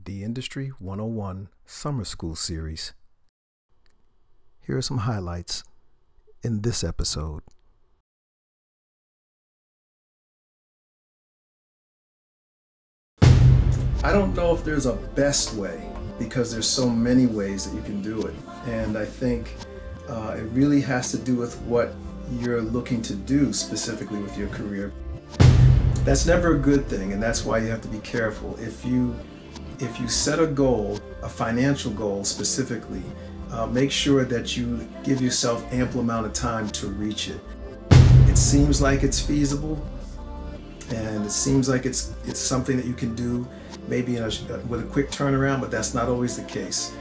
the Industry 101 Summer School Series. Here are some highlights in this episode. I don't know if there's a best way because there's so many ways that you can do it. And I think it really has to do with what you're looking to do specifically with your career. That's never a good thing, and that's why you have to be careful. If you set a goal, a financial goal specifically, make sure that you give yourself ample amount of time to reach it. It seems like it's feasible, and it seems like it's something that you can do maybe with a quick turnaround, but that's not always the case.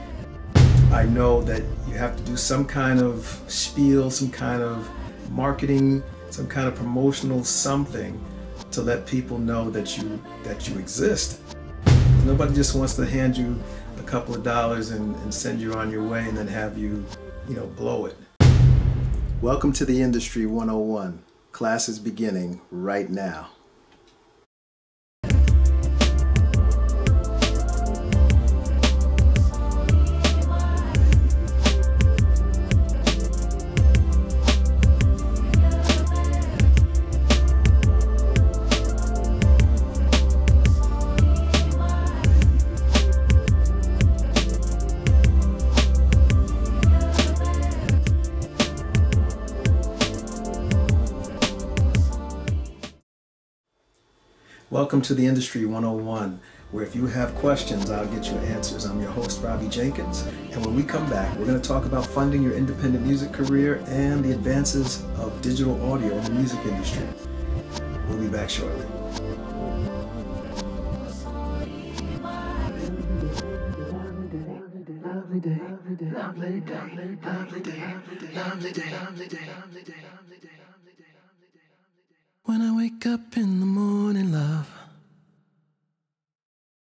I know that you have to do some kind of spiel, some kind of marketing, some kind of promotional something to let people know that you exist. Nobody just wants to hand you a couple of dollars and send you on your way and then have you blow it. Welcome to the Industry 101. Class is beginning right now. Welcome to the Industry 101, where if you have questions, I'll get you answers. I'm your host, Robbie Jenkins, and when we come back, we're going to talk about funding your independent music career and the advances of digital audio in the music industry. We'll be back shortly. When I wake up in the morning, love,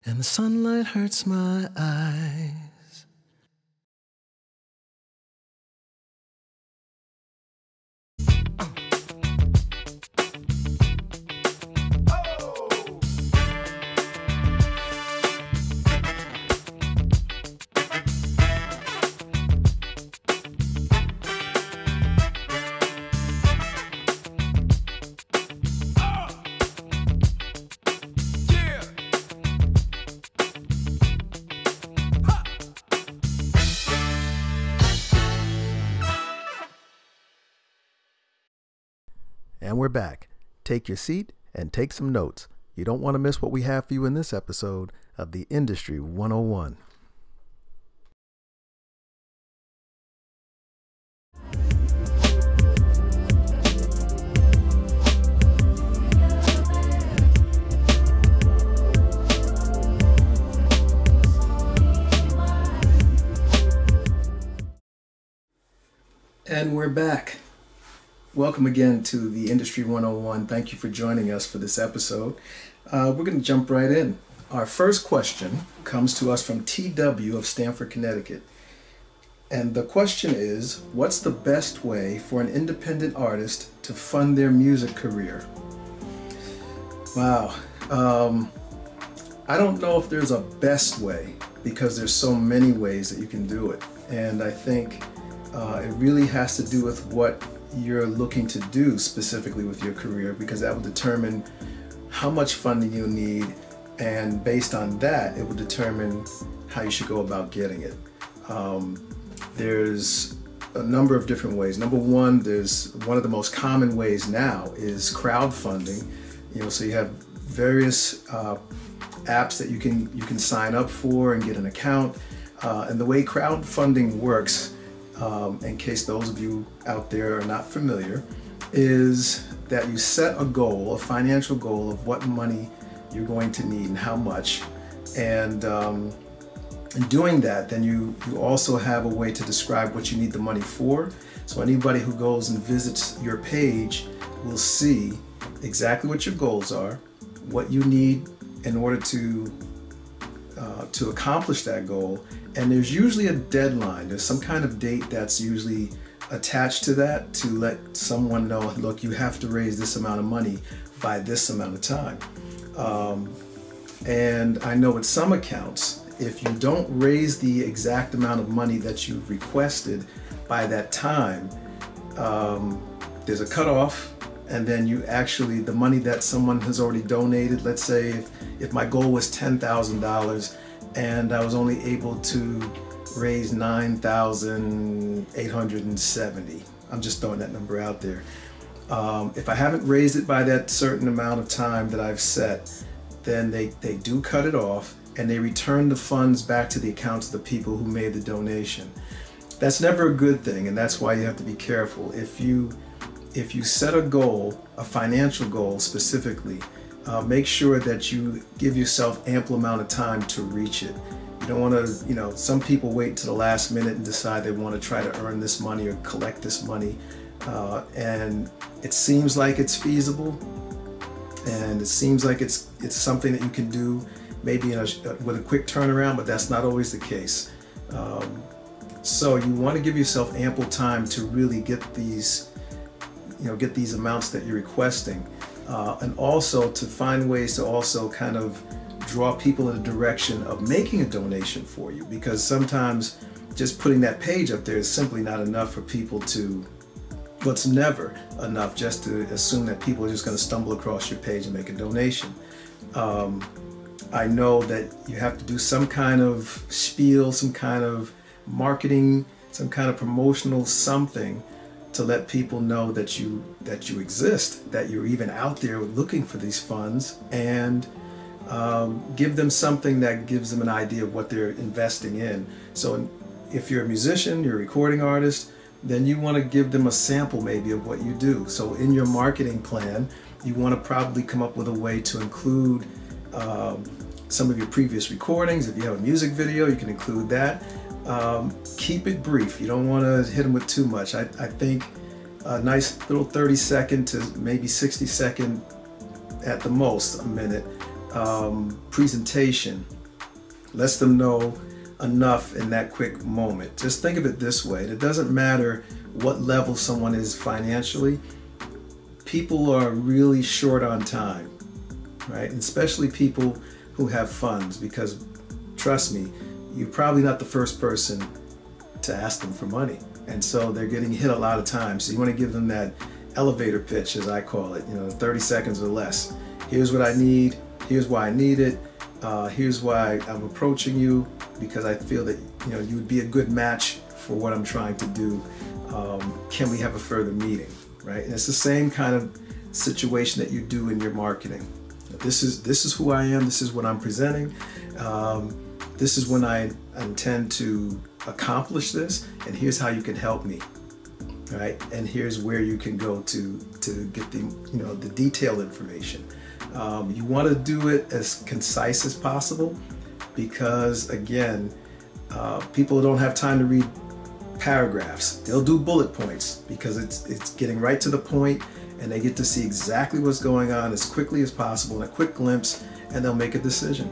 and the sunlight hurts my eyes, and we're back. Take your seat and take some notes. You don't want to miss what we have for you in this episode of the Industry 101. And we're back. Welcome again to the Industry 101. Thank you for joining us for this episode. We're going to jump right in. Our first question comes to us from TW of Stamford, Connecticut. And the question is, what's the best way for an independent artist to fund their music career? Wow. I don't know if there's a best way because there's so many ways that you can do it. And I think it really has to do with what you're looking to do specifically with your career, because that will determine how much funding you need, and based on that it will determine how you should go about getting it. There's a number of different ways. Number one, there's one of the most common ways now is crowdfunding. So you have various apps that you can sign up for and get an account, and the way crowdfunding works, in case those of you out there are not familiar, is that you set a goal, a financial goal of what money you're going to need and how much. And in doing that, then you also have a way to describe what you need the money for. So anybody who goes and visits your page will see exactly what your goals are, what you need in order to accomplish that goal. And there's usually a deadline. There's some kind of date that's usually attached to that to let someone know, look, you have to raise this amount of money by this amount of time. And I know with some accounts, if you don't raise the exact amount of money that you've requested by that time, there's a cutoff, and then you actually, the money that someone has already donated, let's say if my goal was $10,000 and I was only able to raise 9,870, I'm just throwing that number out there. If I haven't raised it by that certain amount of time that I've set, then they do cut it off, and they return the funds back to the accounts of the people who made the donation. That's never a good thing, and that's why you have to be careful. If you set a goal, a financial goal specifically, make sure that you give yourself ample amount of time to reach it. You don't want to, some people wait to the last minute and decide they want to try to earn this money or collect this money, and it seems like it's feasible, and it seems like it's something that you can do maybe with a quick turnaround, but that's not always the case. So you want to give yourself ample time to really get these amounts that you're requesting, and also to find ways to also kind of draw people in the direction of making a donation for you, because sometimes just putting that page up there is simply not enough for people to, well, it's never enough just to assume that people are just going to stumble across your page and make a donation. I know that you have to do some kind of spiel, some kind of marketing, some kind of promotional something to let people know that you exist, that you're even out there looking for these funds, and give them something that gives them an idea of what they're investing in. So if you're a musician, you're a recording artist, then you want to give them a sample maybe of what you do. So in your marketing plan, you want to probably come up with a way to include some of your previous recordings. If you have a music video, you can include that. Keep it brief. You don't want to hit them with too much. I think a nice little 30-second to maybe 60-second, at the most a minute, presentation lets them know enough in that quick moment. Just think of it this way. It doesn't matter what level someone is financially. People are really short on time, right? And especially people who have funds, because trust me, you're probably not the first person to ask them for money. And so they're getting hit a lot of times. So you want to give them that elevator pitch, as I call it, 30 seconds or less. Here's what I need. Here's why I need it. Here's why I'm approaching you, because I feel that you would be a good match for what I'm trying to do. Can we have a further meeting, right? And it's the same kind of situation that you do in your marketing. This is who I am. This is what I'm presenting. This is when I intend to accomplish this, and here's how you can help me, right? And here's where you can go to get the detailed information. You want to do it as concise as possible, because again, people don't have time to read paragraphs. They'll do bullet points because it's getting right to the point, and they get to see exactly what's going on as quickly as possible in a quick glimpse, and they'll make a decision.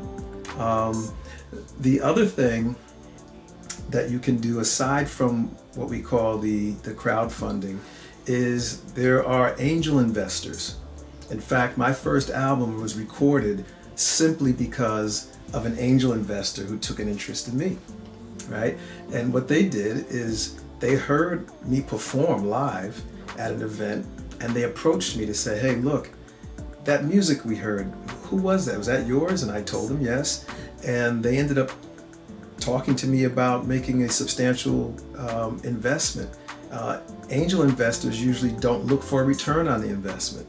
The other thing that you can do, aside from what we call the crowdfunding, is there are angel investors. In fact, my first album was recorded simply because of an angel investor who took an interest in me, right? And what they did is they heard me perform live at an event, and they approached me to say, hey, look, that music we heard, who was that? Was that yours? And I told them yes. And they ended up talking to me about making a substantial investment. Angel investors usually don't look for a return on the investment.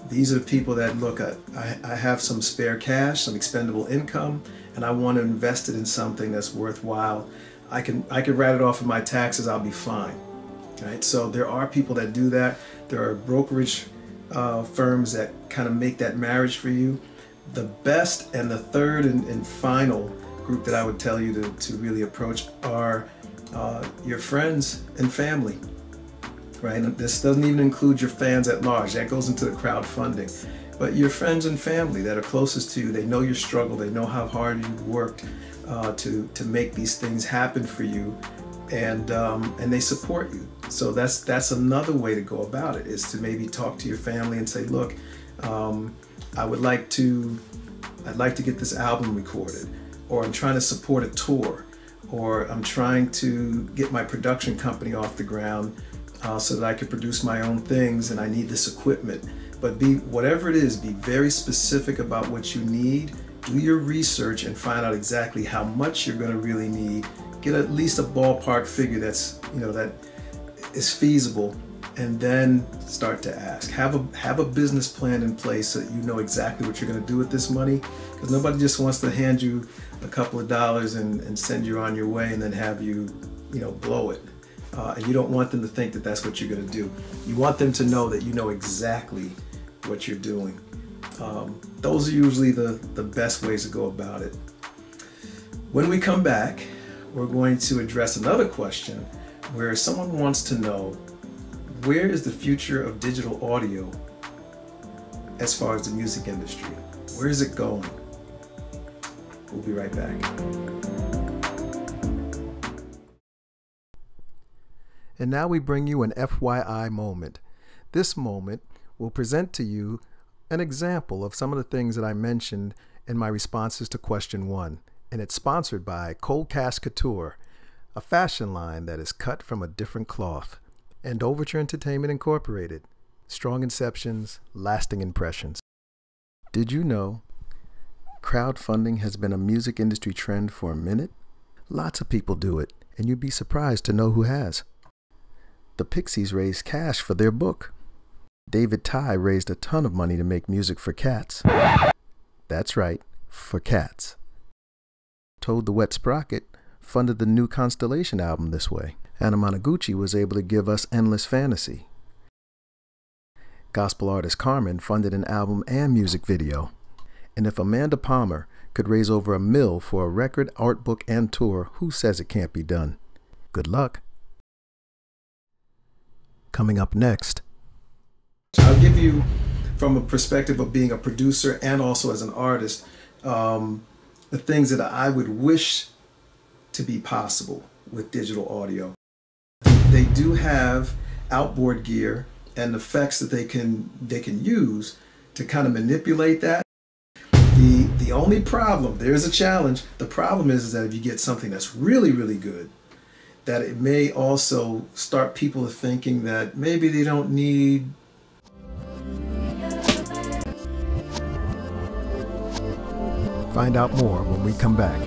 These are people that look at, I have some spare cash, some expendable income, and I want to invest it in something that's worthwhile. I can write it off in my taxes, I'll be fine. Right? So there are people that do that. There are brokerage firms that kind of make that marriage for you. The best and the third and final group that I would tell you to really approach are your friends and family. Right? And this doesn't even include your fans at large. That goes into the crowdfunding. But your friends and family that are closest to you, they know your struggle, they know how hard you've worked to make these things happen for you, and they support you. So that's another way to go about it, is to maybe talk to your family and say, look, I'd like to get this album recorded. or I'm trying to support a tour, or I'm trying to get my production company off the ground so that I can produce my own things and I need this equipment. But whatever it is, be very specific about what you need. Do your research and find out exactly how much you're going to really need. Get at least a ballpark figure that's, that is feasible, and then start to ask. Have a business plan in place so that you know exactly what you're going to do with this money, because nobody just wants to hand you a couple of dollars and send you on your way and then have you, blow it. And you don't want them to think that that's what you're going to do. You want them to know that you know exactly what you're doing. Those are usually the best ways to go about it. When we come back, we're going to address another question where someone wants to know, where is the future of digital audio as far as the music industry? Where is it going? We'll be right back. And now we bring you an FYI moment. This moment will present to you an example of some of the things that I mentioned in my responses to question 1. And it's sponsored by Cold Cast Couture, a fashion line that is cut from a different cloth, and Overture Entertainment Incorporated, strong inceptions, lasting impressions. Did you know crowdfunding has been a music industry trend for a minute? Lots of people do it, and you'd be surprised to know who has. The Pixies raised cash for their book. David Tye raised a ton of money to make music for cats. That's right, for cats. Toad the Wet Sprocket funded the new Constellation album this way. Anna Monoguchi was able to give us Endless Fantasy. Gospel artist Carmen funded an album and music video. And if Amanda Palmer could raise over $1 million for a record, art book, and tour, who says it can't be done? Good luck. Coming up next, I'll give you, from a perspective of being a producer and also as an artist, the things that I would wish to be possible with digital audio. They do have outboard gear and effects that they can use to kind of manipulate that. The only problem, there's a challenge. The problem is that if you get something that's really, really good, that it may also start people thinking that maybe they don't need Find out more when we come back.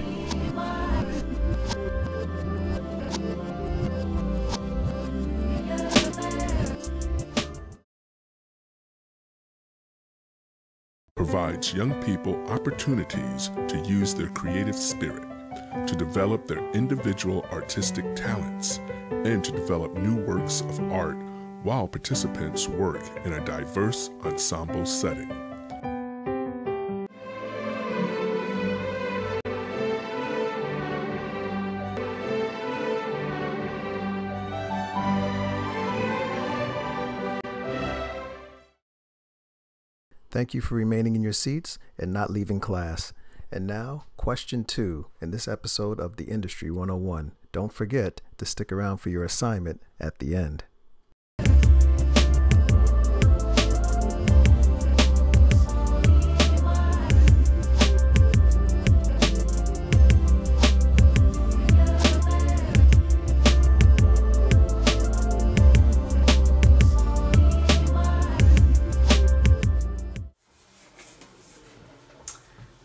Provides young people opportunities to use their creative spirit, to develop their individual artistic talents, and to develop new works of art while participants work in a diverse ensemble setting. Thank you for remaining in your seats and not leaving class. And now, question 2 in this episode of The Industry 101. Don't forget to stick around for your assignment at the end.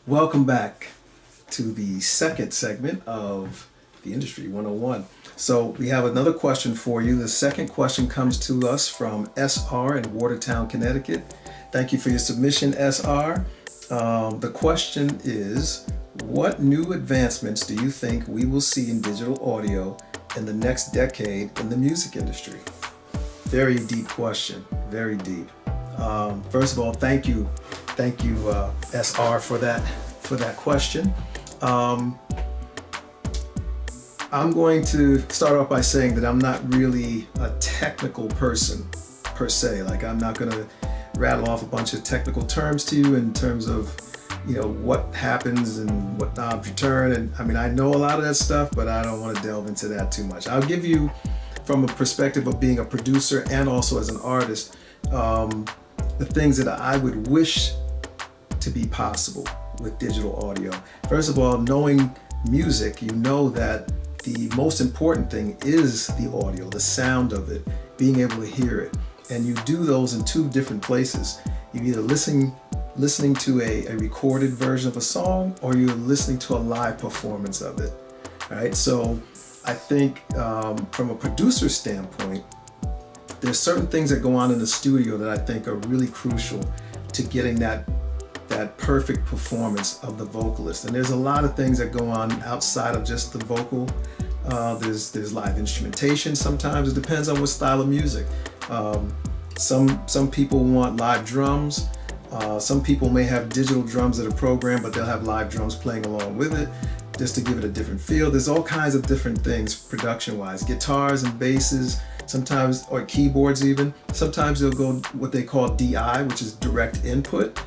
Welcome back to the second segment of The Industry 101. So we have another question for you. The second question comes to us from SR in Watertown, Connecticut. Thank you for your submission, SR. The question is, what new advancements do you think we will see in digital audio in the next decade in the music industry? Very deep question, very deep. First of all, thank you, SR, for that question. I'm going to start off by saying that I'm not really a technical person per se. Like, I'm not going to rattle off a bunch of technical terms to you in terms of, what happens and what knobs you turn. And I mean, I know a lot of that stuff, but I don't want to delve into that too much. I'll give you, from a perspective of being a producer and also as an artist, the things that I would wish to be possible with digital audio. First of all, knowing music, you know that the most important thing is the audio, the sound of it, being able to hear it. And you do those in two different places. You either listening to a recorded version of a song, or you're listening to a live performance of it. All right, so I think from a producer standpoint, there's certain things that go on in the studio that I think are really crucial to getting that perfect performance of the vocalist. And there's a lot of things that go on outside of just the vocal. There's live instrumentation sometimes. It depends on what style of music. Some people want live drums. Some people may have digital drums that are programmed, but they'll have live drums playing along with it, just to give it a different feel. There's all kinds of different things production-wise. Guitars and basses, sometimes, or keyboards even. Sometimes they'll go what they call DI, which is direct input.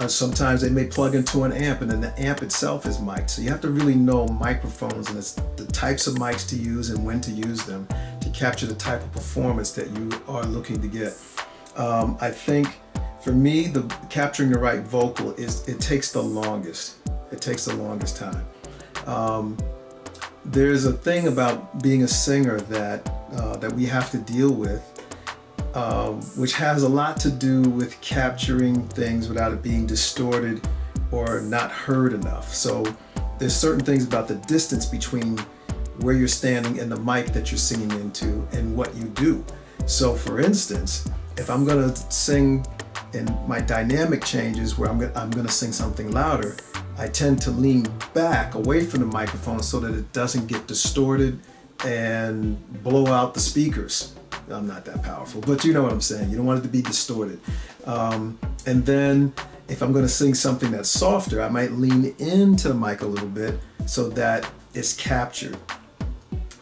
Sometimes they may plug into an amp, and then the amp itself is mic'd. So you have to really know microphones and the types of mics to use and when to use them to capture the type of performance that you are looking to get. I think for me, capturing the right vocal it takes the longest. It takes the longest time. There's a thing about being a singer that we have to deal with, which has a lot to do with capturing things without it being distorted or not heard enough. So there's certain things about the distance between where you're standing and the mic that you're singing into and what you do. So for instance, if I'm gonna sing and my dynamic changes where I'm gonna sing something louder, I tend to lean back away from the microphone so that it doesn't get distorted and blow out the speakers. I'm not that powerful, but you know what I'm saying. You don't want it to be distorted. And then if I'm gonna sing something that's softer, I might lean into the mic a little bit so that it's captured.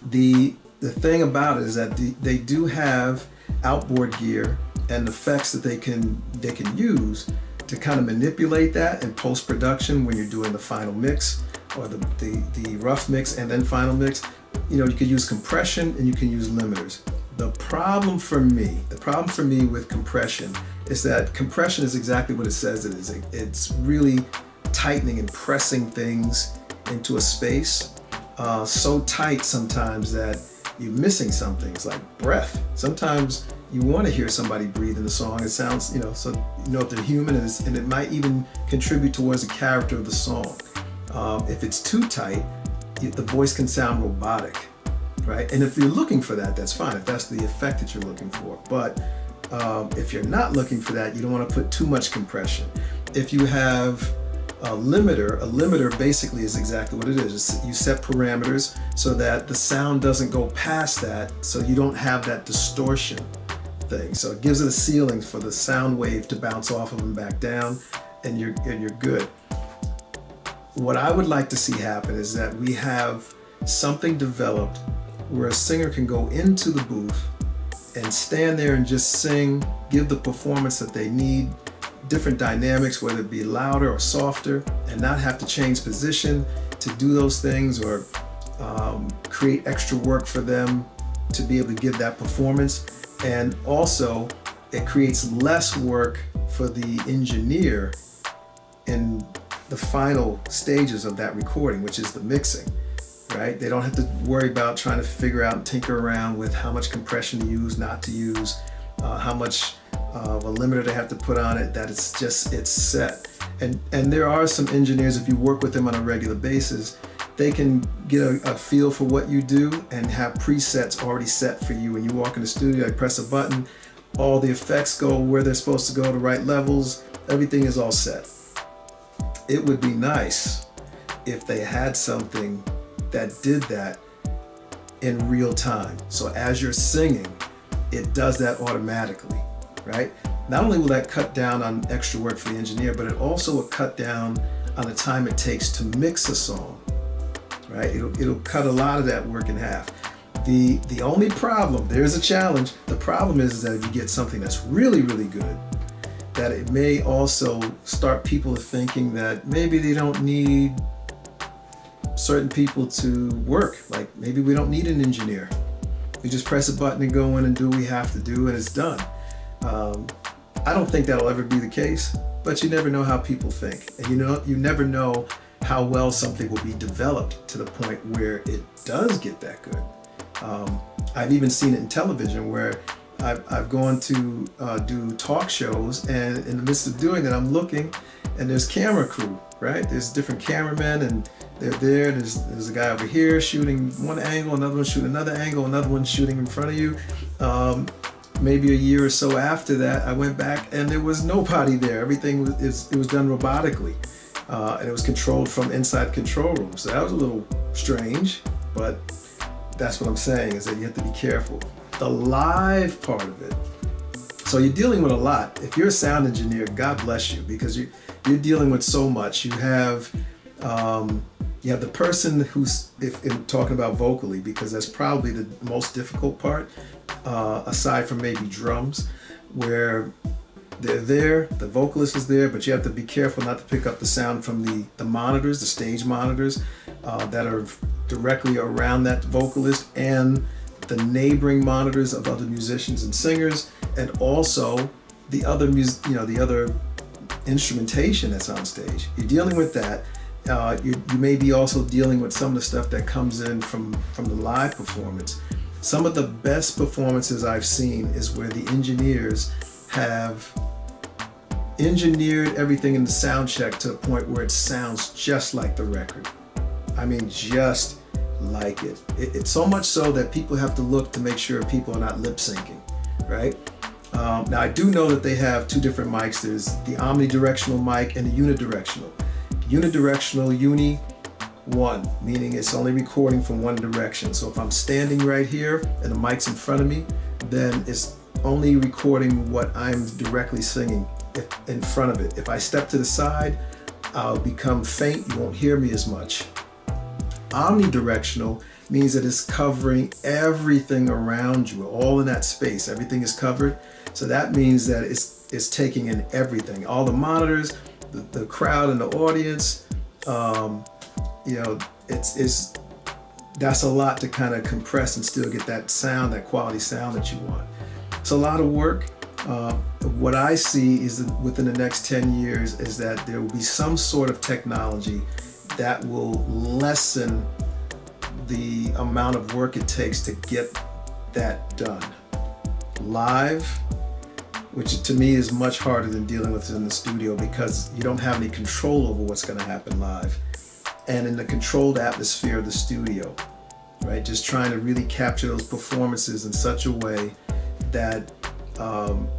The thing about it is that they do have outboard gear and effects that they can use to kind of manipulate that in post-production when you're doing the final mix, or the rough mix and then final mix. You know, you can use compression and you can use limiters. The problem for me with compression is that compression is exactly what it says it is. It's really tightening and pressing things into a space so tight sometimes that you're missing something. It's like breath. Sometimes you want to hear somebody breathe in the song. It sounds, so you know if they're human, and it might even contribute towards the character of the song. If it's too tight, the voice can sound robotic, right? And if you're looking for that, that's fine, if that's the effect that you're looking for. But if you're not looking for that, you don't want to put too much compression. If you have a limiter basically is exactly what it is. You set parameters so that the sound doesn't go past that, so you don't have that distortion thing. So it gives it a ceiling for the sound wave to bounce off of and back down, and you're good. What I would like to see happen is that we have something developed where a singer can go into the booth and stand there and just sing, give the performance that they need, different dynamics, whether it be louder or softer, and not have to change position to do those things, or create extra work for them to be able to give that performance. And also, it creates less work for the engineer in the final stages of that recording, which is the mixing, right? They don't have to worry about trying to figure out and tinker around with how much compression to use, not to use, how much of a limiter they have to put on it, that it's set. And there are some engineers, if you work with them on a regular basis, they can get a feel for what you do and have presets already set for you. When you walk in the studio, I press a button, all the effects go where they're supposed to go, the right levels, everything is all set. It would be nice if they had something that did that in real time. So as you're singing, it does that automatically, right? Not only will that cut down on extra work for the engineer, but it also will cut down on the time it takes to mix a song, right? It'll cut a lot of that work in half. The only problem, there's a challenge, the problem is that if you get something that's really, really good, that it may also start people thinking that maybe they don't need certain people to work. Like maybe we don't need an engineer. We just press a button and go in and do what we have to do and it's done. I don't think that'll ever be the case. but you never know how people think. And you never know how well something will be developed to the point where it does get that good. I've even seen it in television where I've gone to do talk shows, and in the midst of doing it, I'm looking, and there's camera crew, right? There's different cameramen, and they're there. There's a guy over here shooting one angle, another one shooting another angle, another one shooting in front of you. Maybe a year or so after that, I went back, and there was nobody there. Everything was done robotically, and it was controlled from inside the control room. So that was a little strange, but that's what I'm saying, is that you have to be careful. The live part of it. So you're dealing with a lot. If you're a sound engineer, God bless you, because you're dealing with so much. You have the person who's, if talking about vocally, because that's probably the most difficult part, aside from maybe drums, where they're there, the vocalist is there, but you have to be careful not to pick up the sound from the monitors, the stage monitors that are directly around that vocalist, and the neighboring monitors of other musicians and singers, and also the other the other instrumentation that's on stage. You're dealing with that. You may be also dealing with some of the stuff that comes in from the live performance. Some of the best performances I've seen is where the engineers have engineered everything in the sound check to the point where it sounds just like the record. I mean, just like it. It's so much so that people have to look to make sure people are not lip syncing, right? Now I do know that they have two different mics. There's the omnidirectional mic and the unidirectional. Unidirectional, uni 1, meaning it's only recording from one direction. So if I'm standing right here and the mic's in front of me, then it's only recording what I'm directly singing in front of it. If I step to the side, I'll become faint. You won't hear me as much. Omnidirectional means that it's covering everything around you, all in that space. Everything is covered. So that means that it's taking in everything, all the monitors, the crowd and the audience. That's a lot to kind of compress and still get that sound, that quality sound that you want. It's a lot of work. What I see is that within the next 10 years is that there will be some sort of technology that will lessen the amount of work it takes to get that done. Live, which to me is much harder than dealing with it in the studio, because you don't have any control over what's going to happen live. And in the controlled atmosphere of the studio, right? Just trying to really capture those performances in such a way that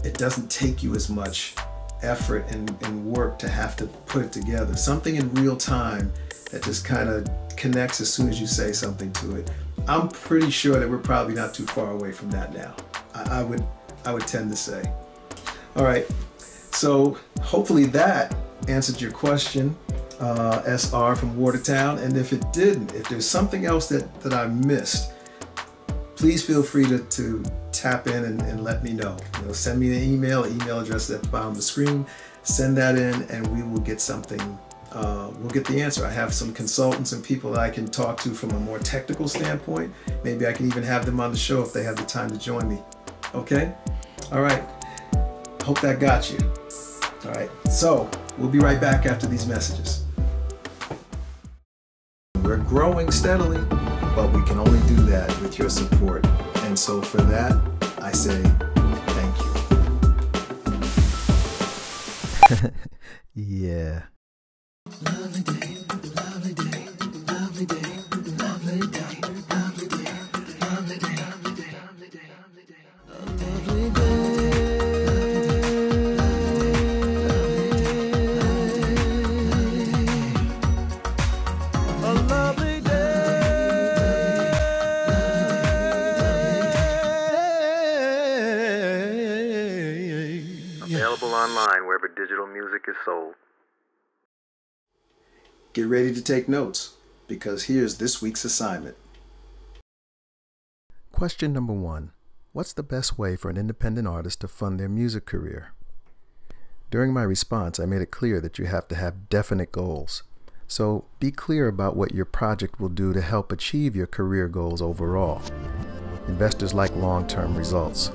it doesn't take you as much effort and work to have to put it together. Something in real time that just kind of connects as soon as you say something to it. I'm pretty sure that we're probably not too far away from that now. I would tend to say. All right, so hopefully that answered your question, SR from Watertown. And if it didn't, if there's something else that I missed, please feel free to tap in and let me know. Send me an email address at the bottom of the screen. Send that in and we will get something, we'll get the answer. I have some consultants and people that I can talk to from a more technical standpoint. Maybe I can even have them on the show if they have the time to join me. Okay? All right. Hope that got you. All right. So we'll be right back after these messages. We're growing steadily, but we can only do that with your support. And so for that, I say thank you. Yeah. Lovely day, lovely day, lovely day, lovely day, lovely day, lovely day, lovely day, lovely day, lovely day, lovely day. Available online wherever digital music is sold. Get ready to take notes, because here's this week's assignment. Question number 1. What's the best way for an independent artist to fund their music career? During my response, I made it clear that you have to have definite goals. So be clear about what your project will do to help achieve your career goals overall. Investors like long-term results,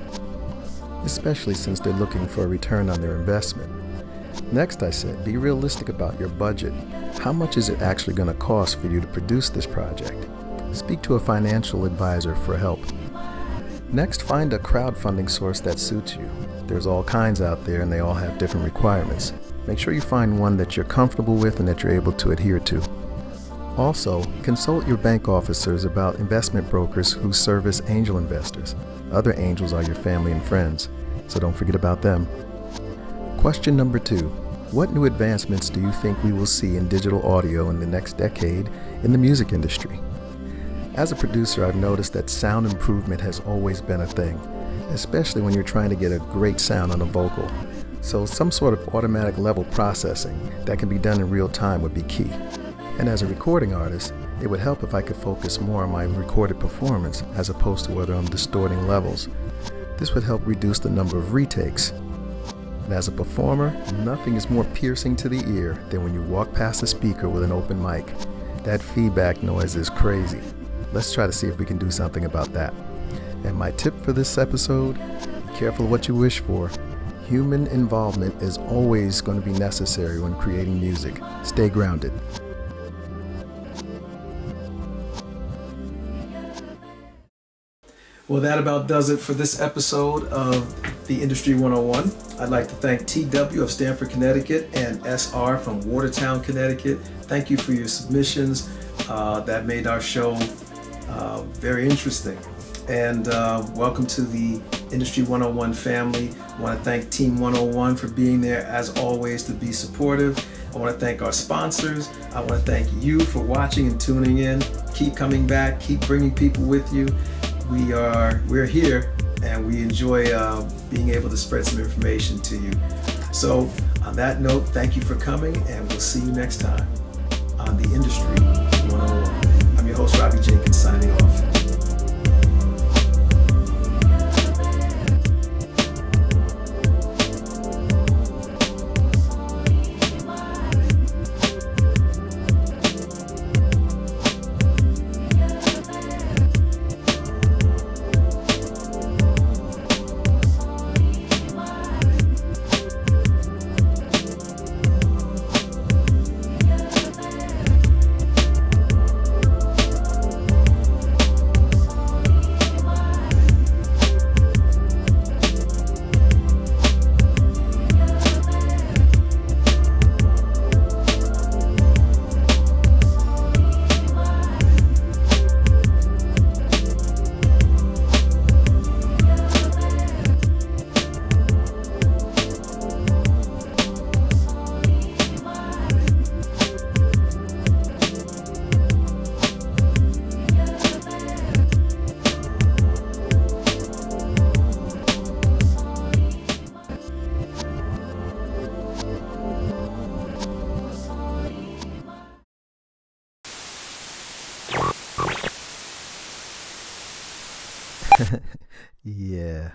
especially since they're looking for a return on their investment. Next, I said, be realistic about your budget. How much is it actually going to cost for you to produce this project? Speak to a financial advisor for help. Next, find a crowdfunding source that suits you. There's all kinds out there and they all have different requirements. Make sure you find one that you're comfortable with and that you're able to adhere to. Also, consult your bank officers about investment brokers who service angel investors. Other angels are your family and friends, so don't forget about them. Question number 2. What new advancements do you think we will see in digital audio in the next decade in the music industry? As a producer, I've noticed that sound improvement has always been a thing, especially when you're trying to get a great sound on a vocal. So some sort of automatic level processing that can be done in real time would be key. And as a recording artist, it would help if I could focus more on my recorded performance as opposed to whether I'm distorting levels. This would help reduce the number of retakes. And as a performer, nothing is more piercing to the ear than when you walk past a speaker with an open mic. That feedback noise is crazy. Let's try to see if we can do something about that. And my tip for this episode, be careful what you wish for. Human involvement is always going to be necessary when creating music. Stay grounded. Well, that about does it for this episode of the Industry 101. I'd like to thank TW of Stamford, Connecticut and SR from Watertown, Connecticut. Thank you for your submissions. That made our show very interesting. And welcome to the Industry 101 family. I want to thank Team 101 for being there as always to be supportive. I want to thank our sponsors. I want to thank you for watching and tuning in. Keep coming back. Keep bringing people with you. We're here and we enjoy being able to spread some information to you. So on that note, thank you for coming and we'll see you next time on the Industry 101. I'm your host, Robbie Jenkins, signing off. Yeah.